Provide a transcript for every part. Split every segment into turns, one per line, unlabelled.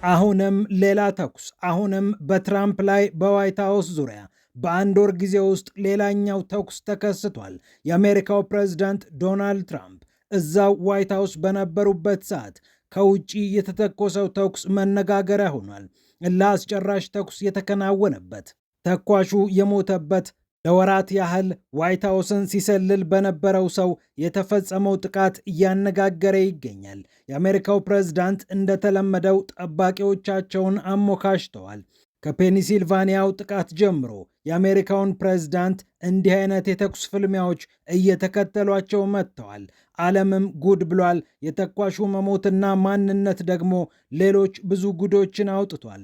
አሁንም ሌላ ተኩስ። አሁንም በትራምፕ ላይ በዋይት ሃውስ ዙሪያ በአንድ ወር ጊዜ ውስጥ ሌላኛው ተኩስ ተከስቷል። የአሜሪካው ፕሬዝዳንት ዶናልድ ትራምፕ እዛው ዋይት ሃውስ በነበሩበት ሰዓት ከውጪ የተተኮሰው ተኩስ መነጋገሪያ ሆኗል። ለአስጨራሽ ተኩስ የተከናወነበት፣ ተኳሹ የሞተበት፣ ለወራት ያህል ዋይት ሃውስን ሲሰልል በነበረው ሰው የተፈጸመው ጥቃት እያነጋገረ ይገኛል። የአሜሪካው ፕሬዝዳንት እንደተለመደው ጠባቂዎቻቸውን አሞካሽተዋል። ከፔንሲልቫኒያው ጥቃት ጀምሮ የአሜሪካውን ፕሬዝዳንት እንዲህ አይነት የተኩስ ፍልሚያዎች እየተከተሏቸው መጥተዋል። ዓለምም ጉድ ብሏል። የተኳሹ መሞትና ማንነት ደግሞ ሌሎች ብዙ ጉዶችን አውጥቷል።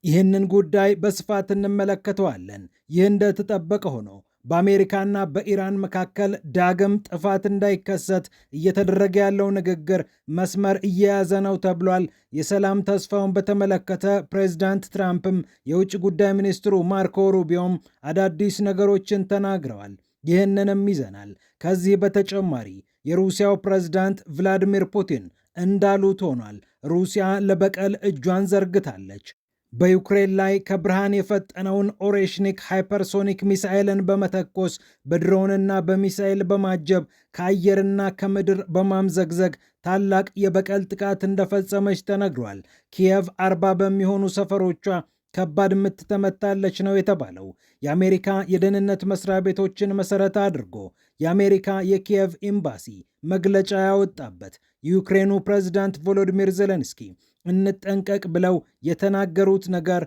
ይህንን ጉዳይ በስፋት እንመለከተዋለን። ይህ እንደተጠበቀ ሆኖ በአሜሪካና በኢራን መካከል ዳግም ጥፋት እንዳይከሰት እየተደረገ ያለው ንግግር መስመር እየያዘ ነው ተብሏል። የሰላም ተስፋውን በተመለከተ ፕሬዝዳንት ትራምፕም የውጭ ጉዳይ ሚኒስትሩ ማርኮ ሩቢዮም አዳዲስ ነገሮችን ተናግረዋል። ይህንንም ይዘናል። ከዚህ በተጨማሪ የሩሲያው ፕሬዝዳንት ቭላዲሚር ፑቲን እንዳሉት ሆኗል። ሩሲያ ለበቀል እጇን ዘርግታለች። በዩክሬን ላይ ከብርሃን የፈጠነውን ኦሬሽኒክ ሃይፐርሶኒክ ሚሳኤልን በመተኮስ በድሮንና በሚሳኤል በማጀብ ከአየርና ከምድር በማምዘግዘግ ታላቅ የበቀል ጥቃት እንደፈጸመች ተነግሯል። ኪየቭ 40 በሚሆኑ ሰፈሮቿ ከባድ ምት ተመታለች ነው የተባለው። የአሜሪካ የደህንነት መስሪያ ቤቶችን መሰረት አድርጎ የአሜሪካ የኪየቭ ኤምባሲ መግለጫ ያወጣበት የዩክሬኑ ፕሬዝዳንት ቮሎዲሚር ዜሌንስኪ እንጠንቀቅ ብለው የተናገሩት ነገር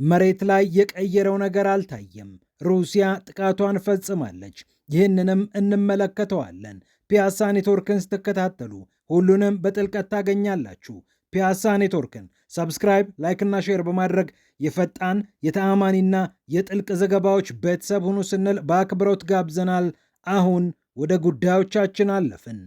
መሬት ላይ የቀየረው ነገር አልታየም። ሩሲያ ጥቃቷን ፈጽማለች። ይህንንም እንመለከተዋለን። ፒያሳ ኔትወርክን ስትከታተሉ ሁሉንም በጥልቀት ታገኛላችሁ። ፒያሳ ኔትወርክን ሰብስክራይብ፣ ላይክና ሼር በማድረግ የፈጣን የተአማኒና የጥልቅ ዘገባዎች ቤተሰብ ሁኑ ስንል በአክብሮት ጋብዘናል። አሁን ወደ ጉዳዮቻችን አለፍን።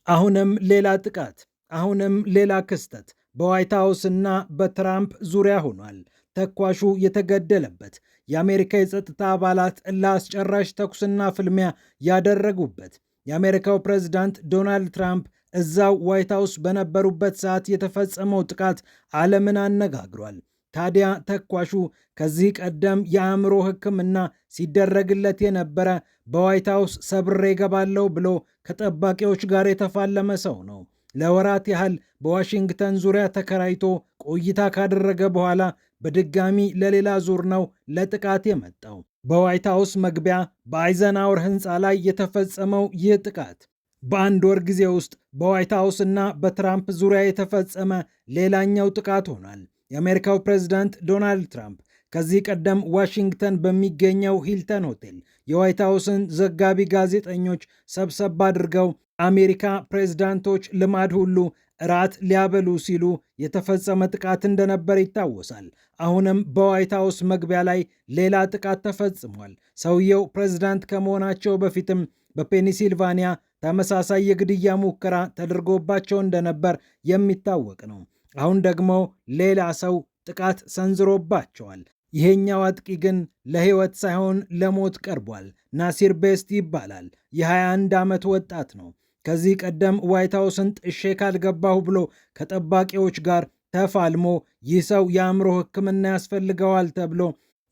አሁንም ሌላ ጥቃት፣ አሁንም ሌላ ክስተት በዋይት ሃውስ እና በትራምፕ ዙሪያ ሆኗል። ተኳሹ የተገደለበት፣ የአሜሪካ የጸጥታ አባላት ለአስጨራሽ ተኩስና ፍልሚያ ያደረጉበት፣ የአሜሪካው ፕሬዝዳንት ዶናልድ ትራምፕ እዛው ዋይት ሃውስ በነበሩበት ሰዓት የተፈጸመው ጥቃት ዓለምን አነጋግሯል። ታዲያ ተኳሹ ከዚህ ቀደም የአእምሮ ሕክምና ሲደረግለት የነበረ በዋይት ሃውስ ሰብሬ ገባለው ብሎ ከጠባቂዎች ጋር የተፋለመ ሰው ነው። ለወራት ያህል በዋሽንግተን ዙሪያ ተከራይቶ ቆይታ ካደረገ በኋላ በድጋሚ ለሌላ ዙር ነው ለጥቃት የመጣው። በዋይት ሃውስ መግቢያ በአይዘንሃወር ሕንፃ ላይ የተፈጸመው ይህ ጥቃት በአንድ ወር ጊዜ ውስጥ በዋይት ሃውስ እና በትራምፕ ዙሪያ የተፈጸመ ሌላኛው ጥቃት ሆኗል። የአሜሪካው ፕሬዝዳንት ዶናልድ ትራምፕ ከዚህ ቀደም ዋሽንግተን በሚገኘው ሂልተን ሆቴል የዋይት ሃውስን ዘጋቢ ጋዜጠኞች ሰብሰብ አድርገው አሜሪካ ፕሬዝዳንቶች ልማድ ሁሉ እራት ሊያበሉ ሲሉ የተፈጸመ ጥቃት እንደነበር ይታወሳል። አሁንም በዋይት ሃውስ መግቢያ ላይ ሌላ ጥቃት ተፈጽሟል። ሰውየው ፕሬዝዳንት ከመሆናቸው በፊትም በፔንሲልቫኒያ ተመሳሳይ የግድያ ሙከራ ተደርጎባቸው እንደነበር የሚታወቅ ነው። አሁን ደግሞ ሌላ ሰው ጥቃት ሰንዝሮባቸዋል። ይሄኛው አጥቂ ግን ለሕይወት ሳይሆን ለሞት ቀርቧል። ናሲር ቤስት ይባላል። የ21 ዓመት ወጣት ነው። ከዚህ ቀደም ዋይት ሃውስን ጥሼ ካልገባሁ ብሎ ከጠባቂዎች ጋር ተፋልሞ ይህ ሰው የአእምሮ ሕክምና ያስፈልገዋል ተብሎ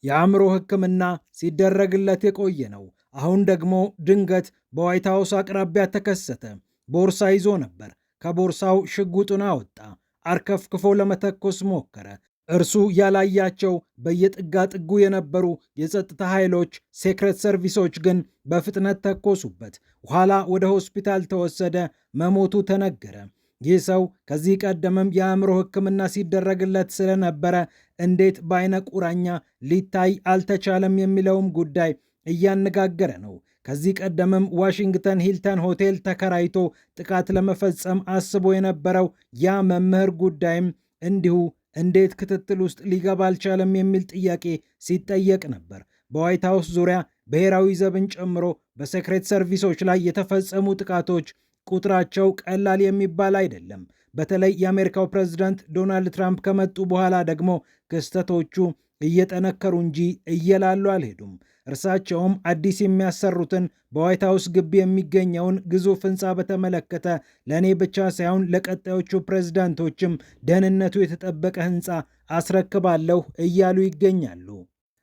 የአእምሮ ሕክምና ሲደረግለት የቆየ ነው። አሁን ደግሞ ድንገት በዋይት ሃውስ አቅራቢያ ተከሰተ። ቦርሳ ይዞ ነበር። ከቦርሳው ሽጉጡን አወጣ። አርከፍክፎ ለመተኮስ ሞከረ። እርሱ ያላያቸው በየጥጋ ጥጉ የነበሩ የጸጥታ ኃይሎች ሴክሬት ሰርቪሶች ግን በፍጥነት ተኮሱበት። ኋላ ወደ ሆስፒታል ተወሰደ። መሞቱ ተነገረ። ይህ ሰው ከዚህ ቀደምም የአእምሮ ሕክምና ሲደረግለት ስለነበረ እንዴት በአይነ ቁራኛ ሊታይ አልተቻለም የሚለውም ጉዳይ እያነጋገረ ነው። ከዚህ ቀደምም ዋሽንግተን ሂልተን ሆቴል ተከራይቶ ጥቃት ለመፈጸም አስቦ የነበረው ያ መምህር ጉዳይም እንዲሁ እንዴት ክትትል ውስጥ ሊገባ አልቻለም የሚል ጥያቄ ሲጠየቅ ነበር። በዋይት ሃውስ ዙሪያ ብሔራዊ ዘብን ጨምሮ በሴክሬት ሰርቪሶች ላይ የተፈጸሙ ጥቃቶች ቁጥራቸው ቀላል የሚባል አይደለም። በተለይ የአሜሪካው ፕሬዝዳንት ዶናልድ ትራምፕ ከመጡ በኋላ ደግሞ ክስተቶቹ እየጠነከሩ እንጂ እየላሉ አልሄዱም። እርሳቸውም አዲስ የሚያሰሩትን በዋይት ሀውስ ግቢ የሚገኘውን ግዙፍ ህንፃ በተመለከተ ለእኔ ብቻ ሳይሆን ለቀጣዮቹ ፕሬዝዳንቶችም ደህንነቱ የተጠበቀ ህንፃ አስረክባለሁ እያሉ ይገኛሉ።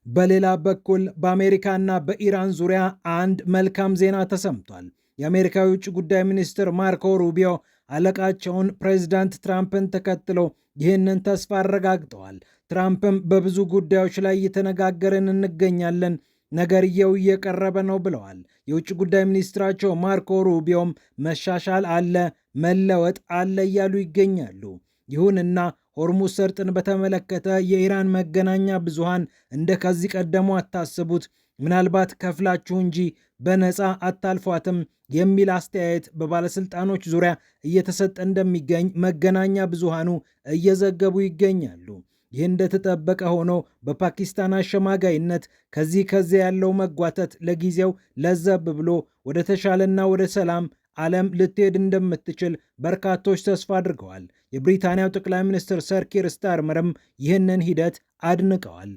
በሌላ በኩል በአሜሪካና በኢራን ዙሪያ አንድ መልካም ዜና ተሰምቷል። የአሜሪካ የውጭ ጉዳይ ሚኒስትር ማርኮ ሩቢዮ አለቃቸውን ፕሬዝዳንት ትራምፕን ተከትለው ይህንን ተስፋ አረጋግጠዋል። ትራምፕም በብዙ ጉዳዮች ላይ እየተነጋገርን እንገኛለን፣ ነገርየው እየቀረበ ነው ብለዋል። የውጭ ጉዳይ ሚኒስትራቸው ማርኮ ሩቢዮም መሻሻል አለ፣ መለወጥ አለ እያሉ ይገኛሉ። ይሁንና ሆርሙዝ ሰርጥን በተመለከተ የኢራን መገናኛ ብዙሃን እንደ ከዚህ ቀደሙ አታስቡት፣ ምናልባት ከፍላችሁ እንጂ በነፃ አታልፏትም የሚል አስተያየት በባለስልጣኖች ዙሪያ እየተሰጠ እንደሚገኝ መገናኛ ብዙሃኑ እየዘገቡ ይገኛሉ። ይህ እንደተጠበቀ ሆኖ በፓኪስታን አሸማጋይነት ከዚያ ያለው መጓተት ለጊዜው ለዘብ ብሎ ወደ ተሻለና ወደ ሰላም ዓለም ልትሄድ እንደምትችል በርካቶች ተስፋ አድርገዋል። የብሪታንያው ጠቅላይ ሚኒስትር ሰር ኪር ስታርመርም ይህንን ሂደት አድንቀዋል።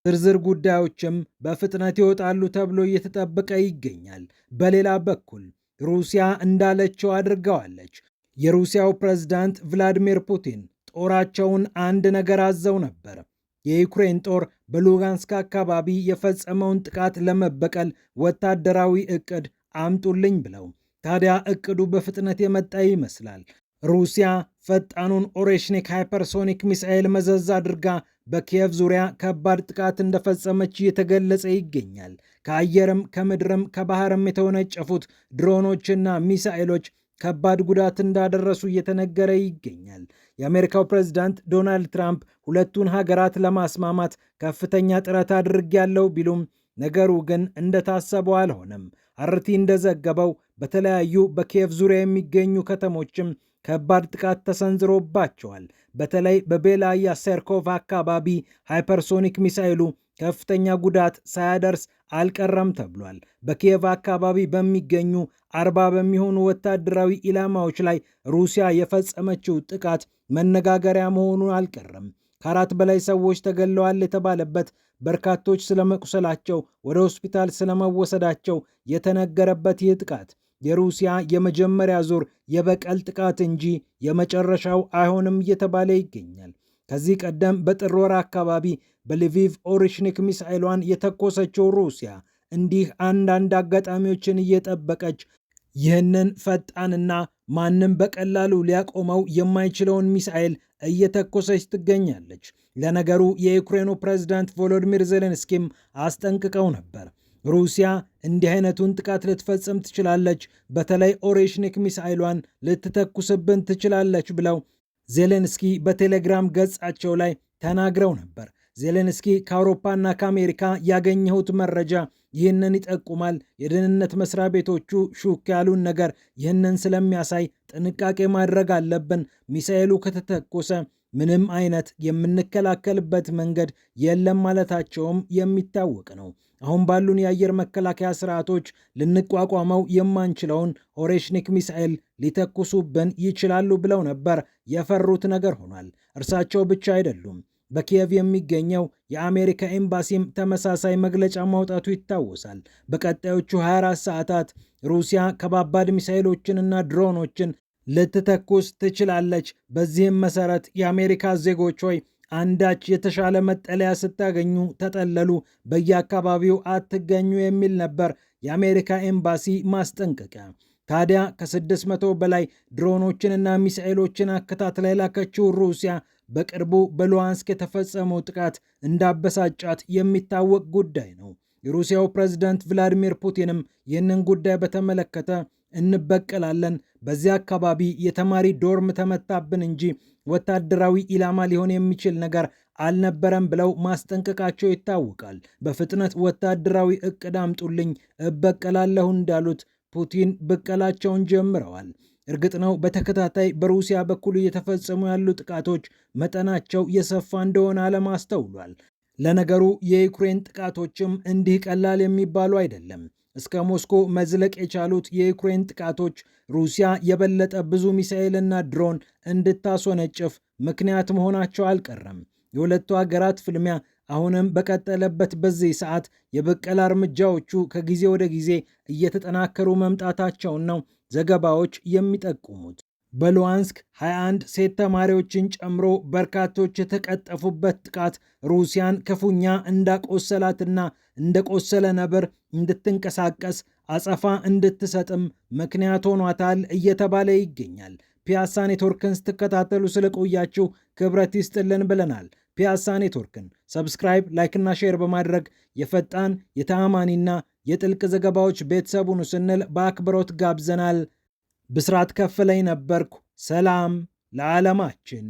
ዝርዝር ጉዳዮችም በፍጥነት ይወጣሉ ተብሎ እየተጠበቀ ይገኛል። በሌላ በኩል ሩሲያ እንዳለችው አድርገዋለች። የሩሲያው ፕሬዝዳንት ቭላዲሚር ፑቲን ጦራቸውን አንድ ነገር አዘው ነበር። የዩክሬን ጦር በሉጋንስክ አካባቢ የፈጸመውን ጥቃት ለመበቀል ወታደራዊ ዕቅድ አምጡልኝ ብለው። ታዲያ ዕቅዱ በፍጥነት የመጣ ይመስላል። ሩሲያ ፈጣኑን ኦሬሽኒክ ሃይፐርሶኒክ ሚሳኤል መዘዝ አድርጋ በኪየቭ ዙሪያ ከባድ ጥቃት እንደፈጸመች እየተገለጸ ይገኛል። ከአየርም ከምድርም ከባህርም የተወነጨፉት ድሮኖችና ሚሳኤሎች ከባድ ጉዳት እንዳደረሱ እየተነገረ ይገኛል። የአሜሪካው ፕሬዝዳንት ዶናልድ ትራምፕ ሁለቱን ሀገራት ለማስማማት ከፍተኛ ጥረት አድርጌያለሁ ቢሉም ነገሩ ግን እንደታሰበው አልሆነም። አርቲ እንደዘገበው በተለያዩ በኪየቭ ዙሪያ የሚገኙ ከተሞችም ከባድ ጥቃት ተሰንዝሮባቸዋል። በተለይ በቤላያ ሴርኮቭ አካባቢ ሃይፐርሶኒክ ሚሳይሉ ከፍተኛ ጉዳት ሳያደርስ አልቀረም ተብሏል። በኪየቭ አካባቢ በሚገኙ 40 በሚሆኑ ወታደራዊ ኢላማዎች ላይ ሩሲያ የፈጸመችው ጥቃት መነጋገሪያ መሆኑን አልቀረም። ከ4 በላይ ሰዎች ተገለዋል የተባለበት፣ በርካቶች ስለመቁሰላቸው፣ ወደ ሆስፒታል ስለመወሰዳቸው የተነገረበት ይህ ጥቃት የሩሲያ የመጀመሪያ ዙር የበቀል ጥቃት እንጂ የመጨረሻው አይሆንም እየተባለ ይገኛል። ከዚህ ቀደም በጥር ወር አካባቢ በሊቪቭ ኦሬሽኒክ ሚሳኤሏን የተኮሰችው ሩሲያ እንዲህ አንዳንድ አጋጣሚዎችን እየጠበቀች ይህንን ፈጣንና ማንም በቀላሉ ሊያቆመው የማይችለውን ሚሳኤል እየተኮሰች ትገኛለች። ለነገሩ የዩክሬኑ ፕሬዝዳንት ቮሎዲሚር ዜሌንስኪም አስጠንቅቀው ነበር። ሩሲያ እንዲህ አይነቱን ጥቃት ልትፈጽም ትችላለች፣ በተለይ ኦሬሽኒክ ሚሳኤሏን ልትተኩስብን ትችላለች ብለው ዜሌንስኪ በቴሌግራም ገጻቸው ላይ ተናግረው ነበር። ዜሌንስኪ ከአውሮፓና ከአሜሪካ ያገኘሁት መረጃ ይህንን ይጠቁማል። የደህንነት መስሪያ ቤቶቹ ሹክ ያሉን ነገር ይህንን ስለሚያሳይ ጥንቃቄ ማድረግ አለብን። ሚሳኤሉ ከተተኮሰ ምንም አይነት የምንከላከልበት መንገድ የለም ማለታቸውም የሚታወቅ ነው። አሁን ባሉን የአየር መከላከያ ስርዓቶች ልንቋቋመው የማንችለውን ኦሬሽኒክ ሚሳኤል ሊተኩሱብን ይችላሉ ብለው ነበር። የፈሩት ነገር ሆኗል። እርሳቸው ብቻ አይደሉም። በኪየቭ የሚገኘው የአሜሪካ ኤምባሲም ተመሳሳይ መግለጫ ማውጣቱ ይታወሳል። በቀጣዮቹ 24 ሰዓታት ሩሲያ ከባባድ ሚሳኤሎችንና ድሮኖችን ልትተኩስ ትችላለች። በዚህም መሰረት የአሜሪካ ዜጎች ሆይ አንዳች የተሻለ መጠለያ ስታገኙ ተጠለሉ፣ በየአካባቢው አትገኙ የሚል ነበር የአሜሪካ ኤምባሲ ማስጠንቀቂያ። ታዲያ ከ600 በላይ ድሮኖችንና ሚሳኤሎችን አከታትላ የላከችው ሩሲያ በቅርቡ በሉሃንስክ የተፈጸመው ጥቃት እንዳበሳጫት የሚታወቅ ጉዳይ ነው። የሩሲያው ፕሬዝዳንት ቭላዲሚር ፑቲንም ይህንን ጉዳይ በተመለከተ እንበቀላለን፣ በዚያ አካባቢ የተማሪ ዶርም ተመታብን እንጂ ወታደራዊ ኢላማ ሊሆን የሚችል ነገር አልነበረም ብለው ማስጠንቀቃቸው ይታወቃል። በፍጥነት ወታደራዊ እቅድ አምጡልኝ እበቀላለሁ እንዳሉት ፑቲን ብቀላቸውን ጀምረዋል። እርግጥ ነው በተከታታይ በሩሲያ በኩል እየተፈጸሙ ያሉ ጥቃቶች መጠናቸው የሰፋ እንደሆነ ዓለም አስተውሏል። ለነገሩ የዩክሬን ጥቃቶችም እንዲህ ቀላል የሚባሉ አይደለም። እስከ ሞስኮ መዝለቅ የቻሉት የዩክሬን ጥቃቶች ሩሲያ የበለጠ ብዙ ሚሳኤልና ድሮን እንድታስወነጭፍ ምክንያት መሆናቸው አልቀረም። የሁለቱ ሀገራት ፍልሚያ አሁንም በቀጠለበት በዚህ ሰዓት የበቀል እርምጃዎቹ ከጊዜ ወደ ጊዜ እየተጠናከሩ መምጣታቸውን ነው ዘገባዎች የሚጠቁሙት። በሉዋንስክ 21 ሴት ተማሪዎችን ጨምሮ በርካቶች የተቀጠፉበት ጥቃት ሩሲያን ክፉኛ እንዳቆሰላትና እንደቆሰለ ነብር እንድትንቀሳቀስ አጸፋ እንድትሰጥም ምክንያት ሆኗታል እየተባለ ይገኛል። ፒያሳ ኔትወርክን ስትከታተሉ ስለቆያችሁ ክብረት ይስጥልን ብለናል። ፒያሳ ኔትወርክን ሰብስክራይብ፣ ላይክና ሼር በማድረግ የፈጣን የተአማኒና የጥልቅ ዘገባዎች ቤተሰቡን ስንል በአክብሮት ጋብዘናል። ብስራት ከፍለኝ ነበርኩ። ሰላም ለዓለማችን።